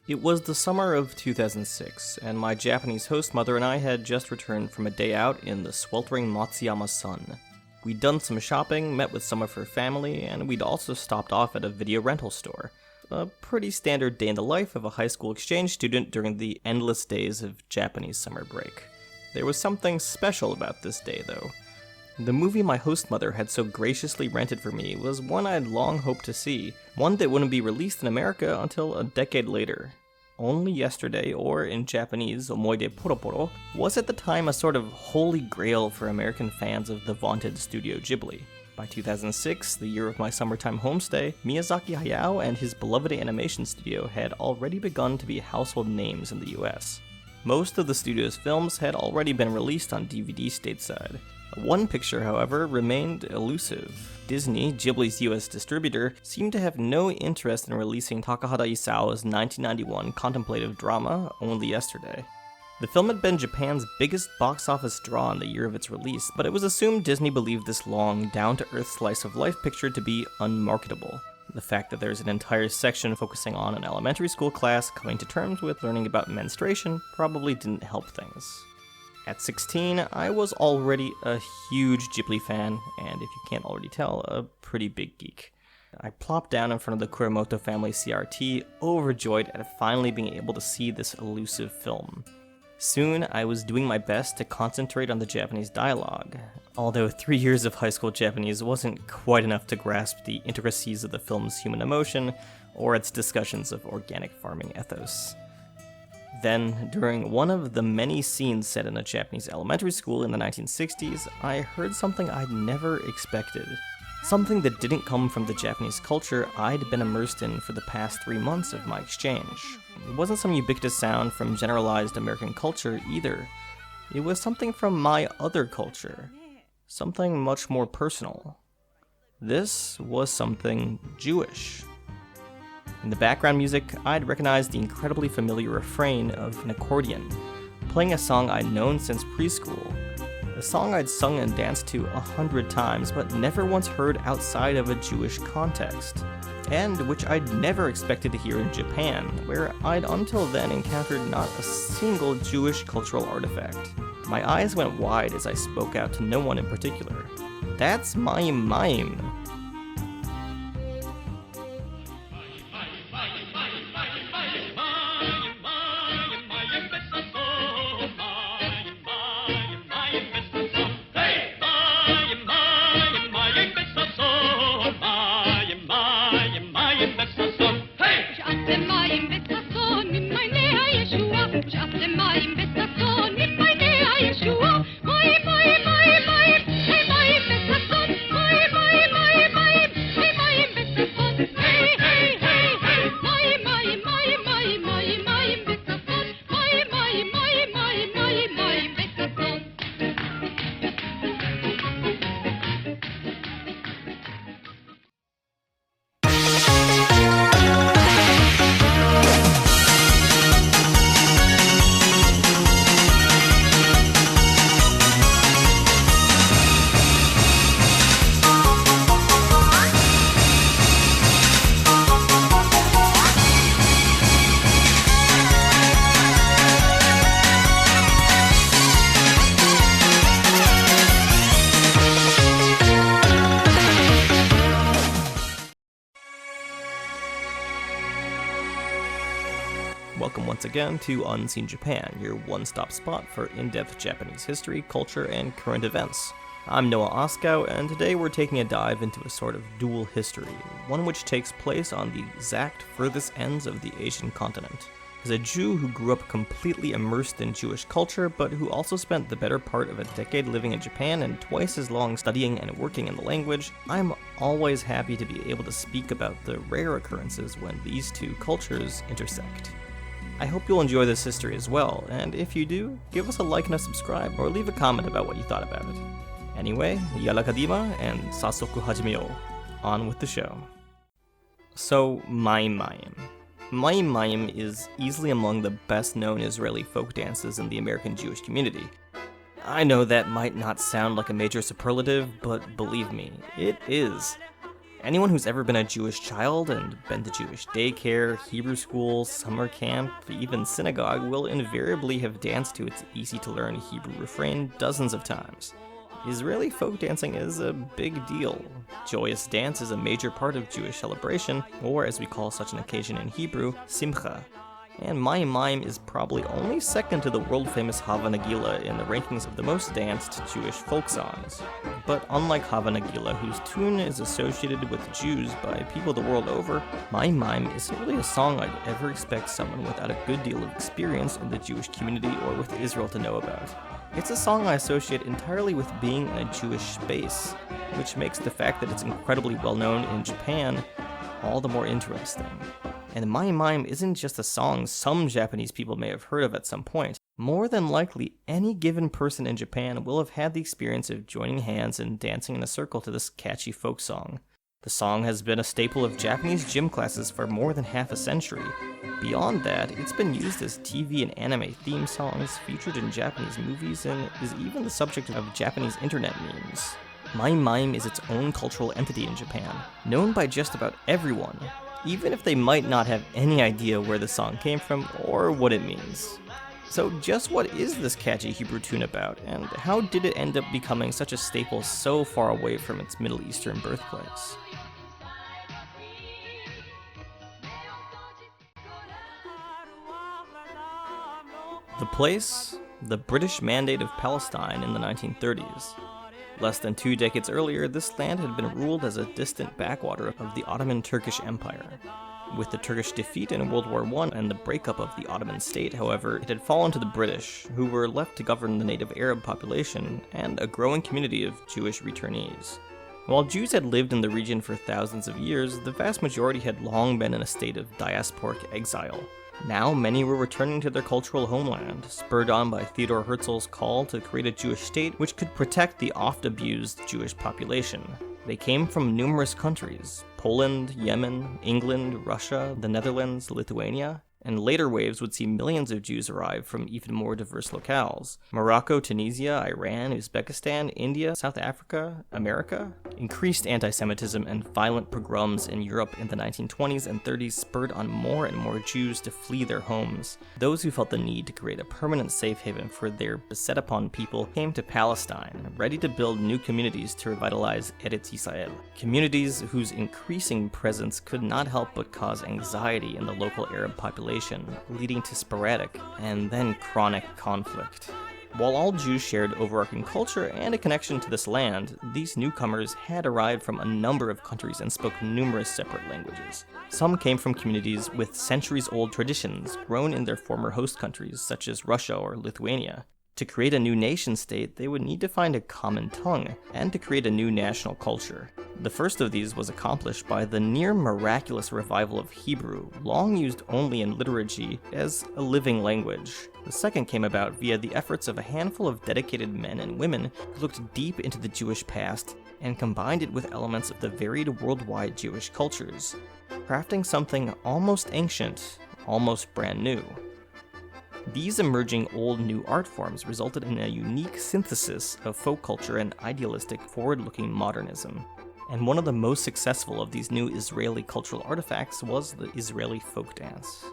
It was the summer of 2006, and my Japanese host mother and I had just returned from a day out in the sweltering Matsuyama sun. We'd done some shopping, met with some of her family, and we'd also stopped off at a video rental store. A pretty standard day in the life of a high school exchange student during the endless days of Japanese summer break. There was something special about this day, though. The movie my host mother had so graciously rented for me was one I'd long hoped to see, one that wouldn't be released in America until a decade later. Only Yesterday, or in Japanese, Omoide Poroporo, was at the time a sort of holy grail for American fans of the vaunted Studio Ghibli. By 2006, the year of my summertime homestay, Miyazaki Hayao and his beloved animation studio had already begun to be household names in the US. Most of the studio's films had already been released on DVD stateside. One picture, however, remained elusive. Disney, Ghibli's US distributor, seemed to have no interest in releasing Takahata Isao's 1991 contemplative drama, Only Yesterday. The film had been Japan's biggest box office draw in the year of its release, but it was assumed Disney believed this long, down-to-earth slice-of-life picture to be unmarketable. The fact that there's an entire section focusing on an elementary school class coming to terms with learning about menstruation probably didn't help things. At 16, I was already a huge Ghibli fan, and if you can't already tell, a pretty big geek. I plopped down in front of the Kuramoto family CRT, overjoyed at finally being able to see this elusive film. Soon, I was doing my best to concentrate on the Japanese dialogue, although 3 years of high school Japanese wasn't quite enough to grasp the intricacies of the film's human emotion, or its discussions of organic farming ethos. Then, during one of the many scenes set in a Japanese elementary school in the 1960s, I heard something I'd never expected. Something that didn't come from the Japanese culture I'd been immersed in for the past 3 months of my exchange. It wasn't some ubiquitous sound from generalized American culture either. It was something from my other culture. Something much more personal. This was something Jewish. In the background music, I'd recognized the incredibly familiar refrain of an accordion, playing a song I'd known since preschool. A song I'd sung and danced to 100 times, but never once heard outside of a Jewish context, and which I'd never expected to hear in Japan, where I'd until then encountered not a single Jewish cultural artifact. My eyes went wide as I spoke out to no one in particular. That's Mayim Mayim. Welcome once again to Unseen Japan, your one-stop spot for in-depth Japanese history, culture, and current events. I'm Noah Oskow, and today we're taking a dive into a sort of dual history, one which takes place on the exact furthest ends of the Asian continent. As a Jew who grew up completely immersed in Jewish culture, but who also spent the better part of a decade living in Japan and twice as long studying and working in the language, I'm always happy to be able to speak about the rare occurrences when these two cultures intersect. I hope you'll enjoy this history as well, and if you do, give us a like and a subscribe, or leave a comment about what you thought about it. Anyway, yalla kadima, and sasoku hajimeyou. On with the show. So, Mayim Mayim. Mayim Mayim is easily among the best-known Israeli folk dances in the American Jewish community. I know that might not sound like a major superlative, but believe me, it is. Anyone who's ever been a Jewish child and been to Jewish daycare, Hebrew school, summer camp, even synagogue will invariably have danced to its easy-to-learn Hebrew refrain dozens of times. Israeli folk dancing is a big deal. Joyous dance is a major part of Jewish celebration, or as we call such an occasion in Hebrew, simcha. And Mayim Mayim is probably only second to the world-famous Hava Nagila in the rankings of the most danced Jewish folk songs. But unlike Hava Nagila, whose tune is associated with Jews by people the world over, Mayim Mayim isn't really a song I'd ever expect someone without a good deal of experience in the Jewish community or with Israel to know about. It's a song I associate entirely with being in a Jewish space, which makes the fact that it's incredibly well-known in Japan all the more interesting. And Mayim Mayim isn't just a song some Japanese people may have heard of at some point. More than likely, any given person in Japan will have had the experience of joining hands and dancing in a circle to this catchy folk song. The song has been a staple of Japanese gym classes for more than half a century. Beyond that, it's been used as TV and anime theme songs, featured in Japanese movies, and is even the subject of Japanese internet memes. Mayim Mayim is its own cultural entity in Japan, known by just about everyone, even if they might not have any idea where the song came from or what it means. So just what is this catchy Hebrew tune about, and how did it end up becoming such a staple so far away from its Middle Eastern birthplace? The place? The British Mandate of Palestine in the 1930s. Less than 2 decades earlier, this land had been ruled as a distant backwater of the Ottoman Turkish Empire. With the Turkish defeat in World War I and the breakup of the Ottoman state, however, it had fallen to the British, who were left to govern the native Arab population and a growing community of Jewish returnees. While Jews had lived in the region for thousands of years, the vast majority had long been in a state of diasporic exile. Now many were returning to their cultural homeland, spurred on by Theodor Herzl's call to create a Jewish state which could protect the oft-abused Jewish population. They came from numerous countries: Poland, Yemen, England, Russia, the Netherlands, Lithuania, and later waves would see millions of Jews arrive from even more diverse locales: Morocco, Tunisia, Iran, Uzbekistan, India, South Africa, America. Increased anti-Semitism and violent pogroms in Europe in the 1920s and 30s spurred on more and more Jews to flee their homes. Those who felt the need to create a permanent safe haven for their beset-upon people came to Palestine, ready to build new communities to revitalize Eretz Yisrael. Communities whose increasing presence could not help but cause anxiety in the local Arab population, leading to sporadic and then chronic conflict. While all Jews shared overarching culture and a connection to this land, these newcomers had arrived from a number of countries and spoke numerous separate languages. Some came from communities with centuries-old traditions grown in their former host countries, such as Russia or Lithuania. To create a new nation-state, they would need to find a common tongue, and to create a new national culture. The first of these was accomplished by the near-miraculous revival of Hebrew, long used only in liturgy, as a living language. The second came about via the efforts of a handful of dedicated men and women who looked deep into the Jewish past and combined it with elements of the varied worldwide Jewish cultures, crafting something almost ancient, almost brand new. These emerging old-new art forms resulted in a unique synthesis of folk culture and idealistic, forward-looking modernism. And one of the most successful of these new Israeli cultural artifacts was the Israeli folk dance.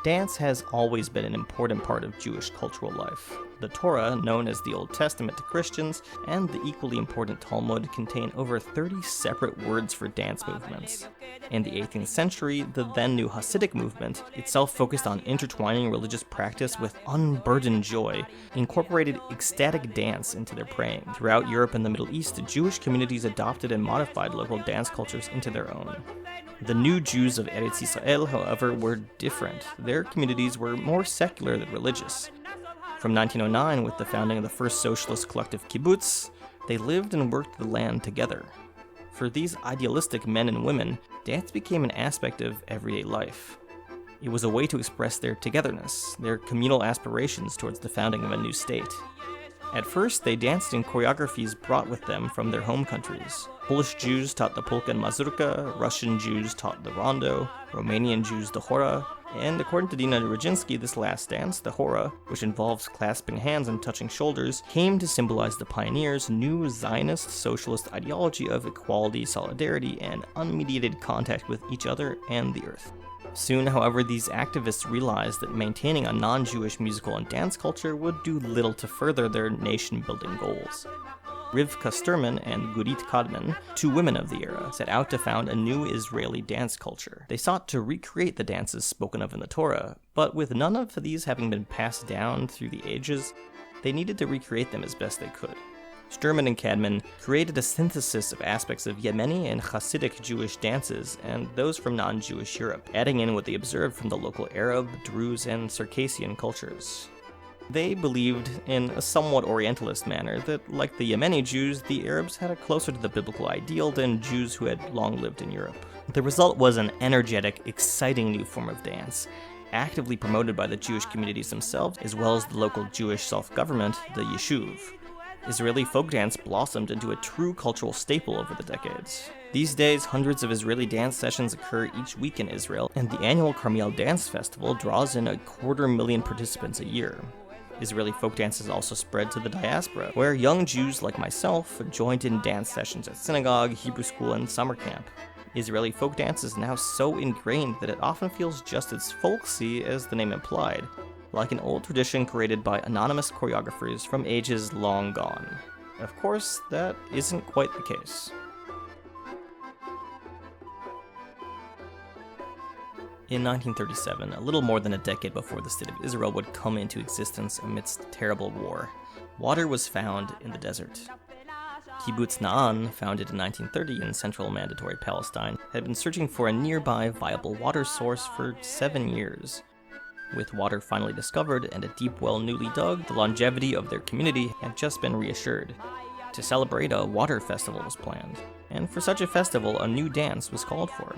Dance has always been an important part of Jewish cultural life. The Torah, known as the Old Testament to Christians, and the equally important Talmud contain over 30 separate words for dance movements. In the 18th century, the then new Hasidic movement, itself focused on intertwining religious practice with unburdened joy, incorporated ecstatic dance into their praying. Throughout Europe and the Middle East, Jewish communities adopted and modified local dance cultures into their own. The new Jews of Eretz Yisrael, however, were different. Their communities were more secular than religious. From 1909, with the founding of the first socialist collective kibbutz, they lived and worked the land together. For these idealistic men and women, dance became an aspect of everyday life. It was a way to express their togetherness, their communal aspirations towards the founding of a new state. At first, they danced in choreographies brought with them from their home countries. Polish Jews taught the polka and mazurka, Russian Jews taught the rondo, Romanian Jews the hora, and according to Dina Rudzinski, this last dance, the hora, which involves clasping hands and touching shoulders, came to symbolize the pioneers' new Zionist socialist ideology of equality, solidarity, and unmediated contact with each other and the earth. Soon, however, these activists realized that maintaining a non-Jewish musical and dance culture would do little to further their nation-building goals. Rivka Sturman and Gurit Kadman, two women of the era, set out to found a new Israeli dance culture. They sought to recreate the dances spoken of in the Torah, but with none of these having been passed down through the ages, they needed to recreate them as best they could. Sturman and Kadman created a synthesis of aspects of Yemeni and Hasidic Jewish dances and those from non-Jewish Europe, adding in what they observed from the local Arab, Druze, and Circassian cultures. They believed, in a somewhat Orientalist manner, that, like the Yemeni Jews, the Arabs had it closer to the biblical ideal than Jews who had long lived in Europe. The result was an energetic, exciting new form of dance, actively promoted by the Jewish communities themselves, as well as the local Jewish self-government, the Yishuv. Israeli folk dance blossomed into a true cultural staple over the decades. These days, hundreds of Israeli dance sessions occur each week in Israel, and the annual Carmel Dance Festival draws in 250,000 participants a year. Israeli folk dance has also spread to the diaspora, where young Jews like myself joined in dance sessions at synagogue, Hebrew school, and summer camp. Israeli folk dance is now so ingrained that it often feels just as folksy as the name implied, like an old tradition created by anonymous choreographers from ages long gone. Of course, that isn't quite the case. In 1937, a little more than a decade before the State of Israel would come into existence amidst terrible war, water was found in the desert. Kibbutz Na'an, founded in 1930 in central Mandatory Palestine, had been searching for a nearby viable water source for 7 years. With water finally discovered and a deep well newly dug, the longevity of their community had just been reassured. To celebrate, a water festival was planned, and for such a festival, a new dance was called for.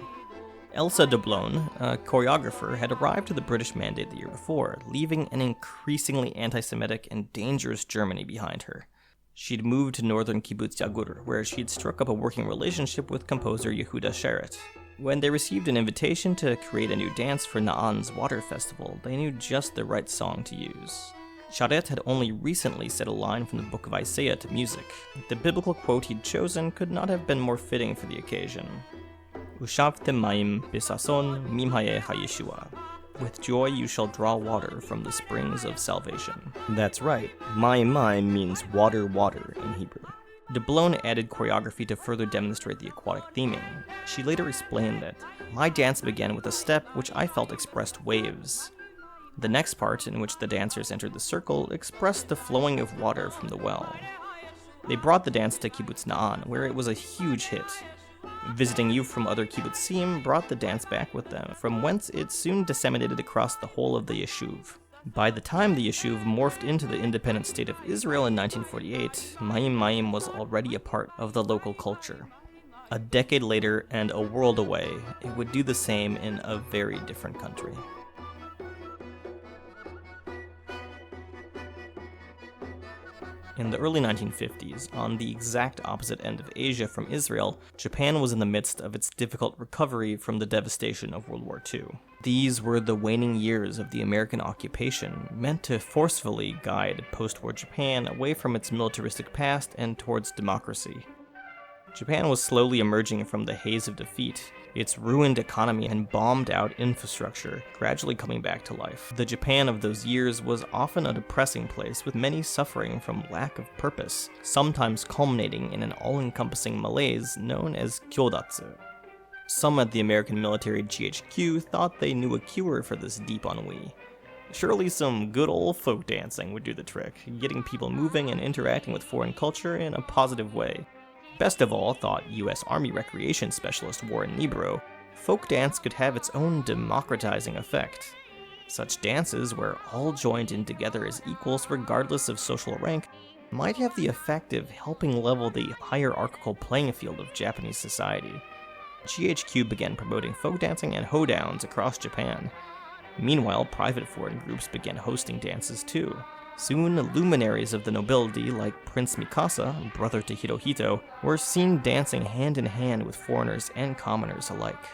Elsa de Blone, a choreographer, had arrived to the British Mandate the year before, leaving an increasingly anti-Semitic and dangerous Germany behind her. She'd moved to northern Kibbutz Yagur, where she'd struck up a working relationship with composer Yehuda Sheret. When they received an invitation to create a new dance for Na'an's water festival, they knew just the right song to use. Sheret had only recently set a line from the book of Isaiah to music. The biblical quote he'd chosen could not have been more fitting for the occasion. Ushavtem Mayim bisason mimhaye hayeshua. With joy you shall draw water from the springs of salvation. That's right, Mayim Mayim means water, water in Hebrew. De Blone added choreography to further demonstrate the aquatic theming. She later explained that, "My dance began with a step which I felt expressed waves. The next part, in which the dancers entered the circle, expressed the flowing of water from the well." They brought the dance to Kibbutz Na'an, where it was a huge hit. Visiting youth from other kibbutzim brought the dance back with them, from whence it soon disseminated across the whole of the Yishuv. By the time the Yishuv morphed into the independent state of Israel in 1948, Mayim Mayim was already a part of the local culture. A decade later, and a world away, it would do the same in a very different country. In the early 1950s, on the exact opposite end of Asia from Israel, Japan was in the midst of its difficult recovery from the devastation of World War II. These were the waning years of the American occupation, meant to forcefully guide post-war Japan away from its militaristic past and towards democracy. Japan was slowly emerging from the haze of defeat, its ruined economy and bombed-out infrastructure gradually coming back to life. The Japan of those years was often a depressing place, with many suffering from lack of purpose, sometimes culminating in an all-encompassing malaise known as kyodatsu. Some at the American military GHQ thought they knew a cure for this deep ennui. Surely some good old folk dancing would do the trick, getting people moving and interacting with foreign culture in a positive way. Best of all, thought U.S. Army Recreation Specialist Warren Nebro, folk dance could have its own democratizing effect. Such dances, where all joined in together as equals regardless of social rank, might have the effect of helping level the hierarchical playing field of Japanese society. GHQ began promoting folk dancing and hoedowns across Japan. Meanwhile, private foreign groups began hosting dances too. Soon, luminaries of the nobility, like Prince Mikasa, brother to Hirohito, were seen dancing hand in hand with foreigners and commoners alike.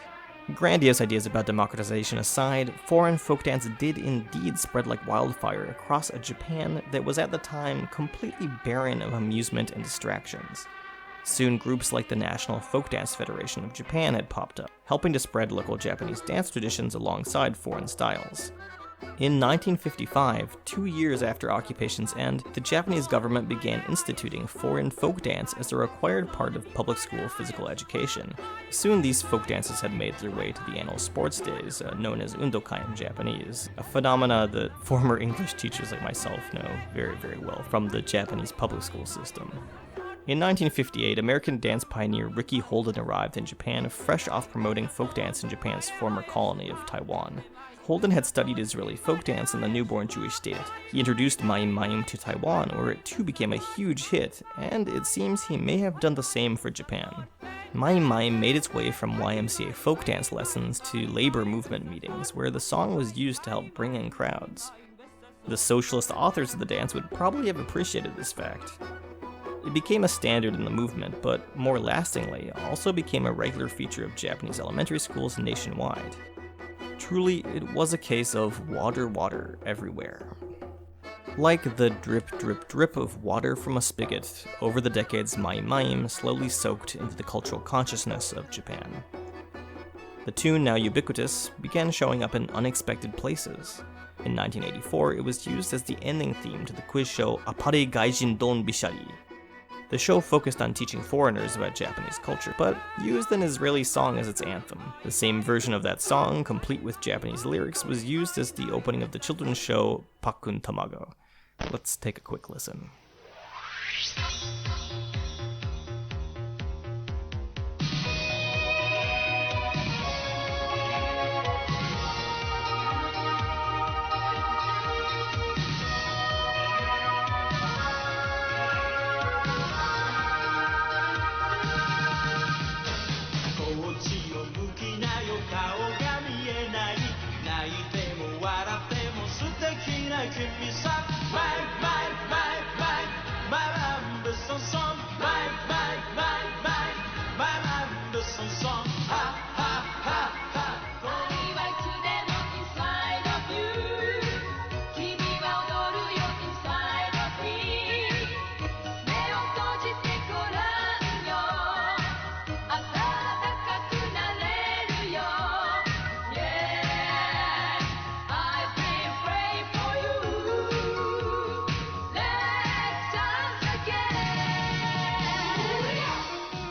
Grandiose ideas about democratization aside, foreign folk dance did indeed spread like wildfire across a Japan that was at the time completely barren of amusement and distractions. Soon, groups like the National Folk Dance Federation of Japan had popped up, helping to spread local Japanese dance traditions alongside foreign styles. In 1955, 2 years after occupation's end, the Japanese government began instituting foreign folk dance as a required part of public school physical education. Soon these folk dances had made their way to the annual sports days, known as undokai in Japanese, a phenomena that former English teachers like myself know very, very well from the Japanese public school system. In 1958, American dance pioneer Ricky Holden arrived in Japan, fresh off promoting folk dance in Japan's former colony of Taiwan. Holden had studied Israeli folk dance in the newborn Jewish state. He introduced Mayim Mayim to Taiwan, where it too became a huge hit, and it seems he may have done the same for Japan. Mayim Mayim made its way from YMCA folk dance lessons to labor movement meetings, where the song was used to help bring in crowds. The socialist authors of the dance would probably have appreciated this fact. It became a standard in the movement, but more lastingly, also became a regular feature of Japanese elementary schools nationwide. Truly, it was a case of water, water everywhere. Like the drip, drip, drip of water from a spigot, over the decades Mayim Mayim slowly soaked into the cultural consciousness of Japan. The tune, now ubiquitous, began showing up in unexpected places. In 1984, it was used as the ending theme to the quiz show Appare Gaijin Don Bishari. The show focused on teaching foreigners about Japanese culture, but used an Israeli song as its anthem. The same version of that song, complete with Japanese lyrics, was used as the opening of the children's show Pakkun Tamago. Let's take a quick listen.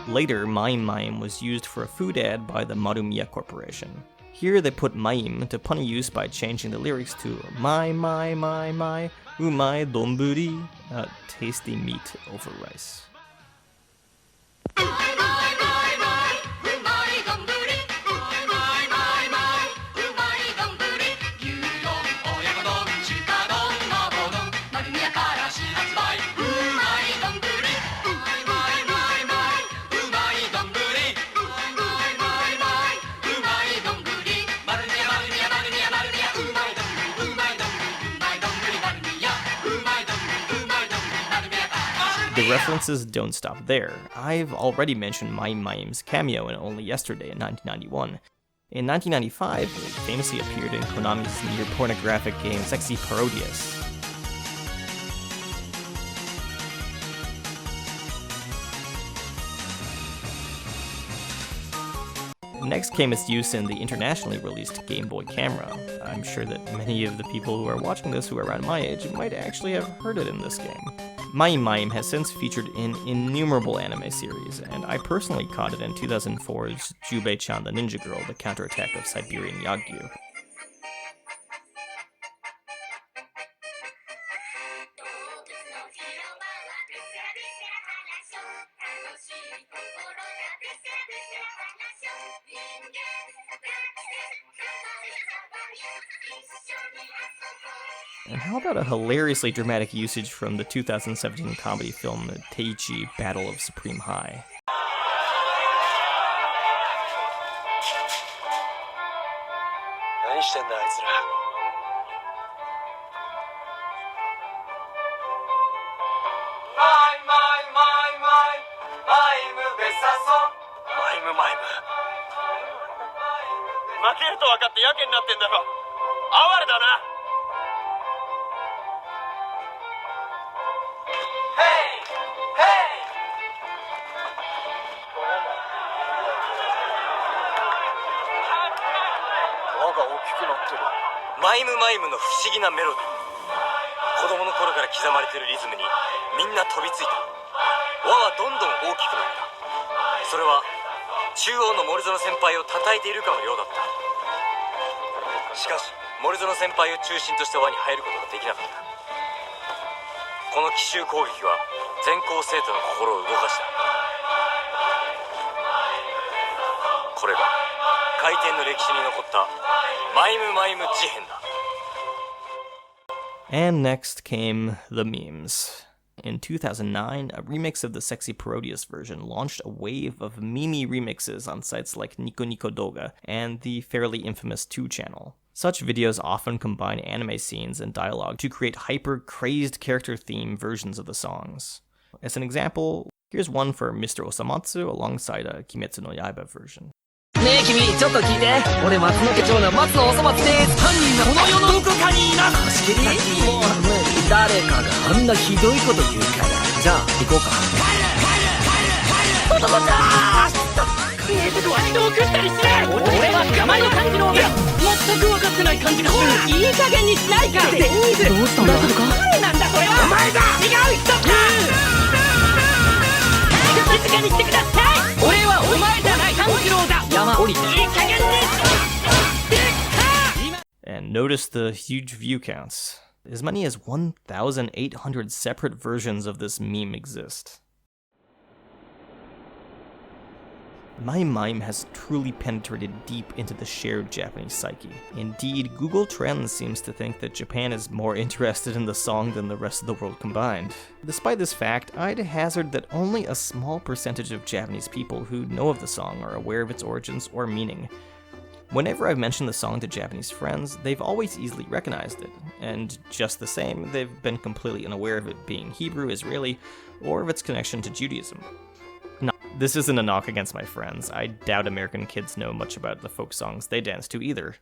Later, Mayim Mayim was used for a food ad by the Marumiya Corporation. Here they put Mayim to punny use by changing the lyrics to my, umai donburi, tasty meat over rice. The references don't stop there. I've already mentioned Mayim Mayim's cameo in Only Yesterday in 1991. In 1995, it famously appeared in Konami's near-pornographic game Sexy Parodius. Next came its use in the internationally released Game Boy camera. I'm sure that many of the people who are watching this who are around my age might actually have heard it in this game. Mayim Mayim has since featured in innumerable anime series, and I personally caught it in 2004's Jubei-chan the Ninja Girl, The Counterattack of Siberian Yagyu. And how about a hilariously dramatic usage from the 2017 comedy film Teichi Battle of Supreme High? マイム。負けると分かってやけになってんだろ。哀れだな。輪が大きくなってる。マイムマイムの不思議なメロディー。子供の頃から刻まれてるリズムにみんな飛びついた。輪はどんどん大きくなった。それは中央の森園先輩を称えているかのようだった。しかし森園先輩を中心とした輪に入ることができなかった。この奇襲攻撃は全校生徒の心を動かした。これが回転の歴史に残ったマイムマイム事変だ。 And next came the memes. In 2009, a remix of the Sexy Parodius version launched a wave of meme remixes on sites like Nico Nico Doga and the fairly infamous 2channel. Such videos often combine anime scenes and dialogue to create hyper-crazed character-theme versions of the songs. As an example, here's one for Mr. Osamatsu alongside a Kimetsu no Yaiba version. ねえ君ちょっと聞いて。俺松野家長男松野おそ松です。犯人がこの世のどこかにいます。貸し切り？もう無理。誰かがあんなひどいこと言うから。じゃあ行こうか。男だー！ねえちょっとわしと送ったりしない。俺は山の漢字の。いや全く分かってない漢字が。ほらいい加減にしないか。デニーズどうしたんだ。誰なんだこれは。お前だ。違う人だ。静かにしてください。俺はお前じゃない炭治郎だ。山降りて。いい加減に。And notice the huge view counts. As many as 1,800 separate versions of this meme exist. Mayim Mayim has truly penetrated deep into the shared Japanese psyche. Indeed, Google Trends seems to think that Japan is more interested in the song than the rest of the world combined. Despite this fact, I'd hazard that only a small percentage of Japanese people who know of the song are aware of its origins or meaning. Whenever I've mentioned the song to Japanese friends, they've always easily recognized it, and just the same, they've been completely unaware of it being Hebrew, Israeli, or of its connection to Judaism. No, this isn't a knock against my friends. I doubt American kids know much about the folk songs they dance to either.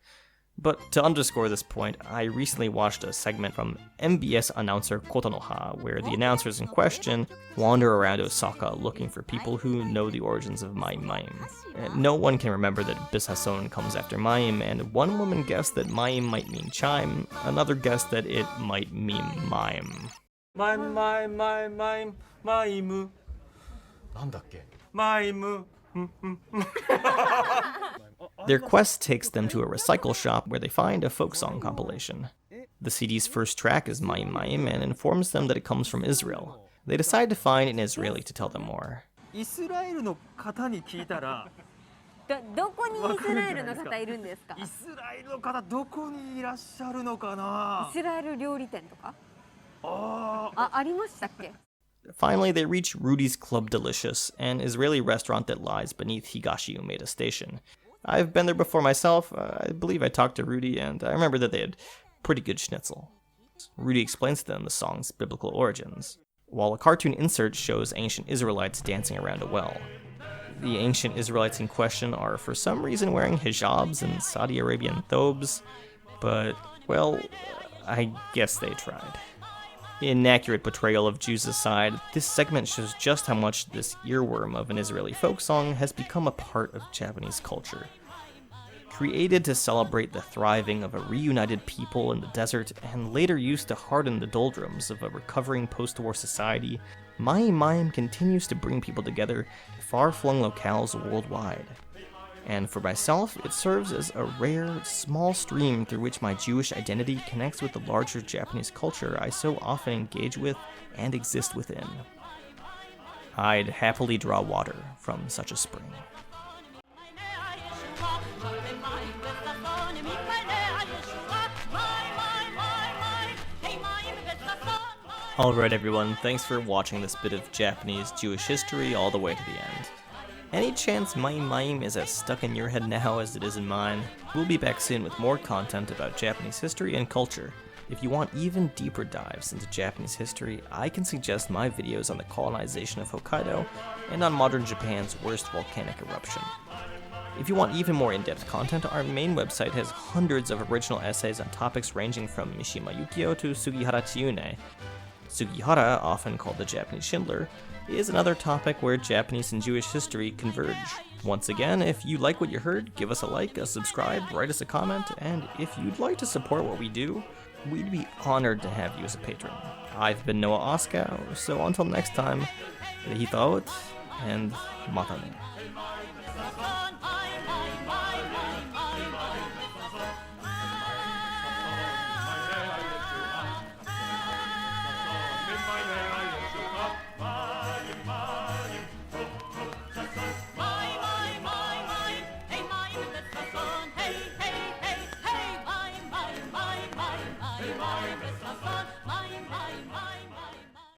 But to underscore this point, I recently watched a segment from MBS announcer Kotonoha, where the announcers in question wander around Osaka looking for people who know the origins of Mayim Mayim. No one can remember that Bishason comes after Mayim, and one woman guessed that Mayim might mean chime, another guessed that it might mean mime. Mayim Mayim Mayim Mayim Mayim. Their quest takes them to a recycle shop where they find a folk song compilation. The CD's first track is Mayim Mayim and informs them that it comes from Israel. They decide to find an Israeli to tell them more. イスラエルの方に聞いたら、どこにイスラエルの方いるんですか？イスラエルの方どこにいらっしゃるのかな？イスラエル料理店とか？あありましたっけ？ Finally, they reach Rudy's Club Delicious, an Israeli restaurant that lies beneath Higashi Umeda Station. I've been there before myself. I believe I talked to Rudy, and I remember that they had pretty good schnitzel. Rudy explains to them the song's biblical origins, while a cartoon insert shows ancient Israelites dancing around a well. The ancient Israelites in question are for some reason wearing hijabs and Saudi Arabian thobes, but, well, I guess they tried. Inaccurate portrayal of Jews aside, this segment shows just how much this earworm of an Israeli folk song has become a part of Japanese culture. Created to celebrate the thriving of a reunited people in the desert, and later used to harden the doldrums of a recovering post-war society, Mayim Mayim continues to bring people together in far-flung locales worldwide. And for myself, it serves as a rare, small stream through which my Jewish identity connects with the larger Japanese culture I so often engage with and exist within. I'd happily draw water from such a spring. Alright everyone, thanks for watching this bit of Japanese Jewish history all the way to the end. Any chance Mayim Mayim is as stuck in your head now as it is in mine? We'll be back soon with more content about Japanese history and culture. If you want even deeper dives into Japanese history, I can suggest my videos on the colonization of Hokkaido and on modern Japan's worst volcanic eruption. If you want even more in-depth content, our main website has hundreds of original essays on topics ranging from Mishima Yukio to Sugihara Chiune. Sugihara, often called the Japanese Schindler, is another topic where Japanese and Jewish history converge. Once again, if you like what you heard, give us a like, a subscribe, write us a comment, and if you'd like to support what we do, we'd be honored to have you as a patron. I've been Noah Oskow, so until next time, Lehitraot and Matane.